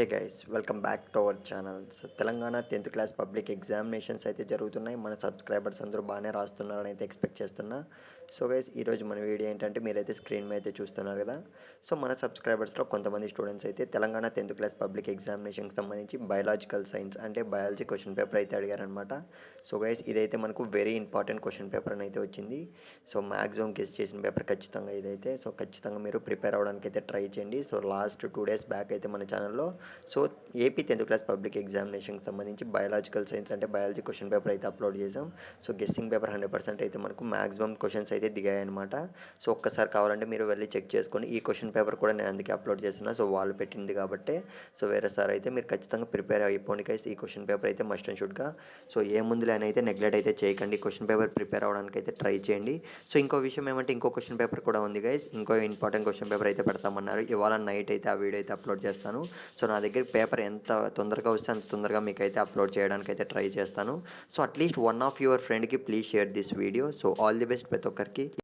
Hey guys welcome back to our channel. So Telangana 10th class public examinations అయితే జరుగుతున్నాయి. మన subscribers అందరూ బాగానే రాస్తున్నారని అయితే ఎక్స్పెక్ట్ చేస్తున్నా. సో గైస్ ఈరోజు మన వీడియో ఏంటంటే మీరైతే స్క్రీన్ మీద అయితే చూస్తున్నారు కదా. సో మన సబ్స్క్రైబర్స్లో కొంతమంది స్టూడెంట్స్ అయితే తెలంగాణ 10th క్లాస్ పబ్లిక్ ఎగ్జామినేషన్కి సంబంధించి బయాలజికల్ సైన్స్ అంటే బయాలజీ క్వశ్చన్ పేపర్ అయితే అడిగారనమాట. సో గైస్ ఇదైతే మనకు వెరీ ఇంపార్టెంట్ క్వశ్చన్ పేపర్ అని అయితే వచ్చింది. సో మ్యాక్సిమం గెస్ చేసిన పేపర్ ఖచ్చితంగా ఇదైతే. సో ఖచ్చితంగా మీరు ప్రిపేర్ అవ్వడానికి అయితే ట్రై చేయండి. సో లాస్ట్ 2 days బ్యాక్ అయితే మన ఛానల్లో so AP 10th class public ఎగ్జామినేషన్కి సంబంధించి బయాలజికల్ సైన్స్ అంటే బయాలజీ క్వశ్చన్ పేపర్ అయితే అప్లోడ్ చేసాం. సో గెస్సింగ్ పేపర్ 100% అయితే మనకు మ్యాక్సిమం క్వశ్చన్స్ అయితే దిగాయన్నమాట. సో ఒక్కసారి కావాలంటే మీరు వెళ్ళి చెక్ చేసుకొని ఈ క్వశ్చన్ పేపర్ కూడా నేను అందుకే అప్లోడ్ చేస్తున్నా. సో వాళ్ళు పెట్టింది కాబట్టి సో వేరే సార్ అయితే మీరు ఖచ్చితంగా ప్రిపేర్ అయిపోండి గైస్. ఈ క్వశ్చన్ పేపర్ అయితే మస్ట్ అండ్ షుడ్గా. సో ఏ ముందులే అని అయితే నెగ్లెక్ట్ అయితే చేయకండి. క్వశ్చన్ పేపర్ ప్రిపేర్ అవ్వడానికి అయితే ట్రై చేయండి. సో ఇంకో విషయం ఏమంటే ఇంకో క్వశ్చన్ పేపర్ కూడా ఉంది గైస్. ఇంకో ఇంపార్టెంట్ క్వశ్చన్ పేపర్ అయితే పెడతామన్నారు. ఇవాళ నైట్ అయితే ఆ వీడియో అయితే అప్లోడ్ చేస్తాను. సో నా దగ్గర పేపర్ ఎంత తొందరగా వస్తే అంత తొందరగా మీకైతే అప్లోడ్ చేయడానికి అయితే ట్రై చేస్తాను. So at least one of your ఫ్రెండ్కి please share this video. So all the best ప్రతి ఒక్కరికి.